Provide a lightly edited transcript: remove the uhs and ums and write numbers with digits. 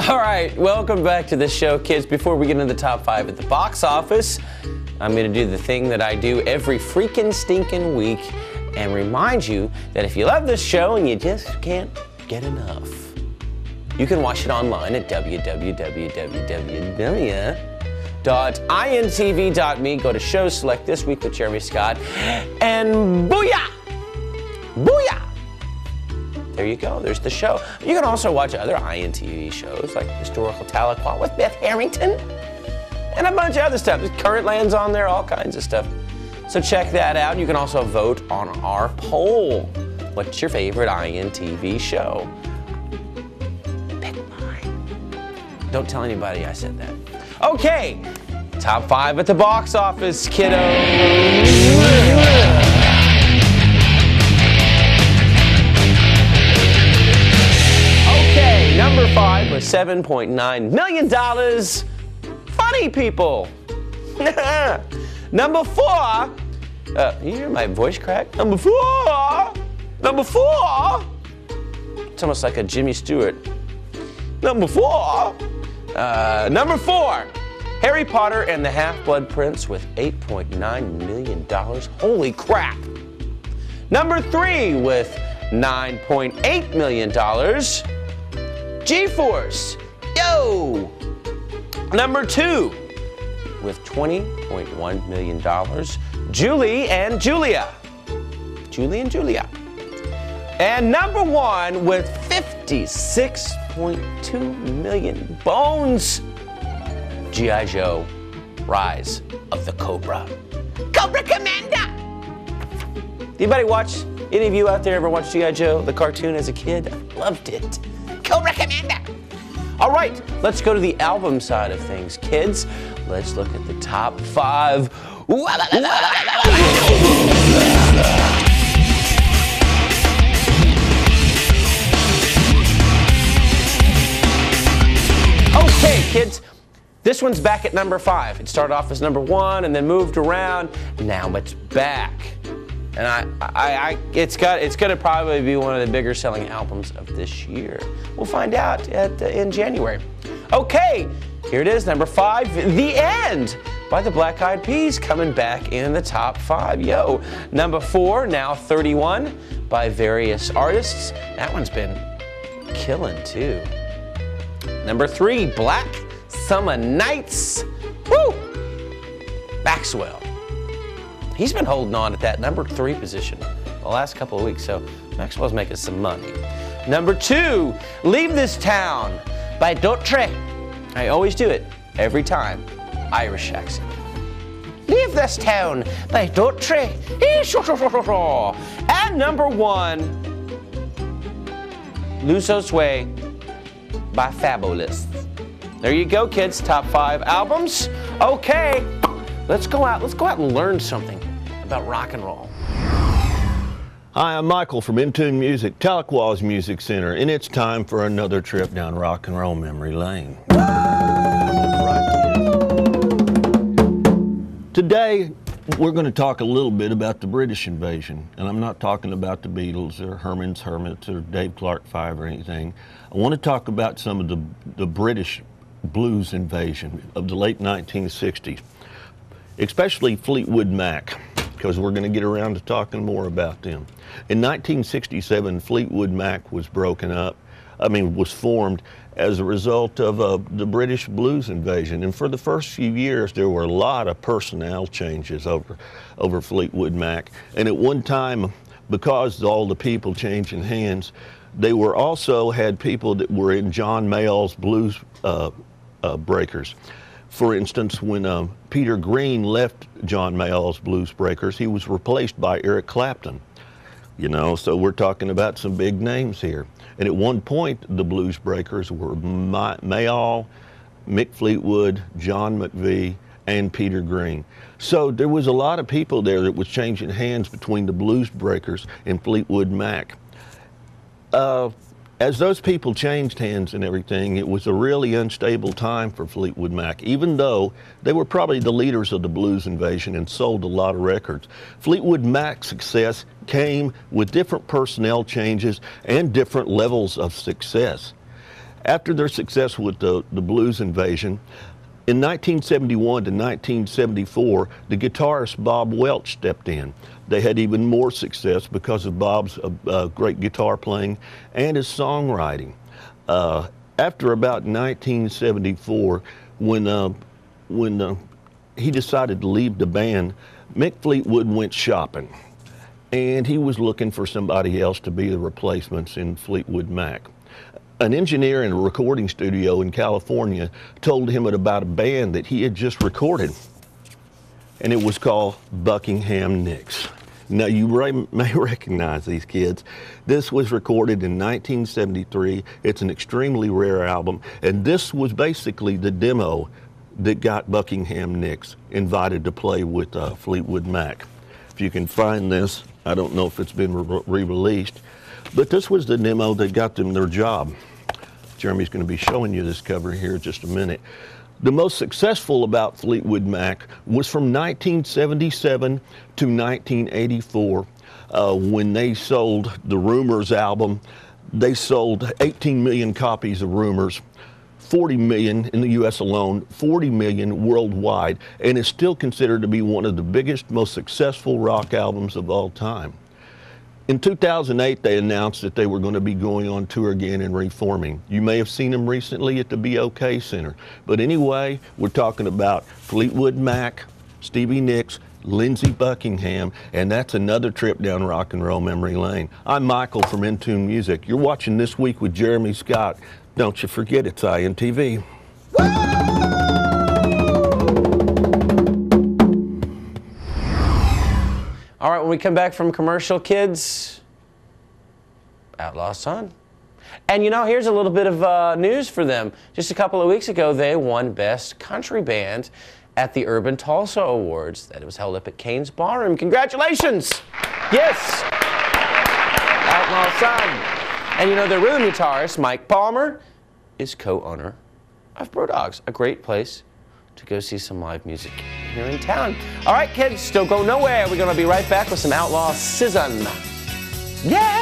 All right, welcome back to the show, kids. Before we get into the top 5 at the box office, I'm going to do the thing that I do every freaking stinking week and remind you that if you love this show and you just can't get enough, you can watch it online at www.intv.me. Go to shows, select This Week with Jeremy Scott, and booyah! Booyah! There you go, there's the show. You can also watch other INTV shows like Historical Tahlequah with Beth Harrington and a bunch of other stuff. Current Land's on there, all kinds of stuff. So check that out. You can also vote on our poll. What's your favorite INTV show? Pick mine. Don't tell anybody I said that. Okay, top 5 at the box office, kiddos. Number 5 with $7.9 million. Funny people. Number 4. You hear my voice crack? Number 4. Number 4. It's almost like a Jimmy Stewart. Number 4. Number 4. Harry Potter and the Half-Blood Prince with $8.9 million. Holy crap. Number 3 with $9.8 million. G-Force, yo! Number 2, with $20.1 million, Julie and Julia. Julie and Julia. And number 1, with $56.2 million, Bones, G.I. Joe, Rise of the Cobra. Cobra Commander! Anybody watch, any of you out there ever watch G.I. Joe, the cartoon as a kid? I loved it. Cobra Commander. All right, let's go to the album side of things, kids. Let's look at the top 5. Okay, kids, this one's back at number 5. It started off as number 1 and then moved around. Now it's back. And it's going to probably be one of the bigger selling albums of this year. We'll find out in January. Okay, here it is, number 5, The End by the Black Eyed Peas, coming back in the top 5. Yo, number 4, Now 31 by various artists. That one's been killing too. Number 3, Black Summer Nights. Woo! Maxwell. He's been holding on at that number 3 position the last couple of weeks, so Maxwell's making some money. Number 2, Leave This Town by Dotre. I always do it, every time. Irish accent. Leave This Town by Dotre. And number 1, Luso's Way by Fabulous. There you go, kids, top 5 albums. Okay, let's go out and learn something about rock and roll. Hi, I'm Michael from Intune Music, Tahlequah's Music Center, and it's time for another trip down rock and roll memory lane. Today, we're going to talk a little bit about the British invasion, and I'm not talking about the Beatles or Herman's Hermits or Dave Clark 5 or anything. I want to talk about some of the British blues invasion of the late 1960s, especially Fleetwood Mac, because we're going to get around to talking more about them. In 1967, Fleetwood Mac was was formed as a result of the British blues invasion. And for the first few years, there were a lot of personnel changes over Fleetwood Mac. And at one time, because all the people changing hands, they were also had people that were in John Mayall's blues breakers. For instance, when Peter Green left John Mayall's Blues Breakers, he was replaced by Eric Clapton. You know, so we're talking about some big names here. And at one point, the Blues Breakers were Mayall, Mick Fleetwood, John McVie, and Peter Green. So there was a lot of people there that was changing hands between the Blues Breakers and Fleetwood Mac. As those people changed hands and everything, it was a really unstable time for Fleetwood Mac, even though they were probably the leaders of the blues invasion and sold a lot of records. Fleetwood Mac's success came with different personnel changes and different levels of success. After their success with the blues invasion, in 1971 to 1974, the guitarist Bob Welch stepped in. They had even more success because of Bob's great guitar playing and his songwriting. After about 1974, when he decided to leave the band, Mick Fleetwood went shopping, and he was looking for somebody else to be the replacements in Fleetwood Mac. An engineer in a recording studio in California told him about a band that he had just recorded, and it was called Buckingham Nicks. Now, you may recognize these kids. This was recorded in 1973. It's an extremely rare album, and this was basically the demo that got Buckingham Nicks invited to play with Fleetwood Mac. If you can find this, I don't know if it's been re-released, but this was the demo that got them their job. Jeremy's going to be showing you this cover here in just a minute. The most successful about Fleetwood Mac was from 1977 to 1984 when they sold the Rumors album. They sold 18 million copies of Rumors, 40 million in the US alone, 40 million worldwide, and is still considered to be one of the biggest, most successful rock albums of all time. In 2008, they announced that they were going to be going on tour again and reforming. You may have seen them recently at the BOK Center. But anyway, we're talking about Fleetwood Mac, Stevie Nicks, Lindsey Buckingham, and that's another trip down rock and roll memory lane. I'm Michael from In Tune Music. You're watching This Week with Jeremy Scott. Don't you forget it's INTV. All right, when we come back from commercial, kids, Outlaw Son. And you know, here's a little bit of news for them. Just a couple of weeks ago, they won Best Country Band at the Urban Tulsa Awards. That was held up at Kane's Ballroom. Congratulations! Yes! Outlaw Son. And you know, their rhythm guitarist, Mike Palmer, is co-owner of Brewdogs, a great place to go see some live music here in town. All right, kids, don't go nowhere. We're going to be right back with some Outlaw Season. Yeah!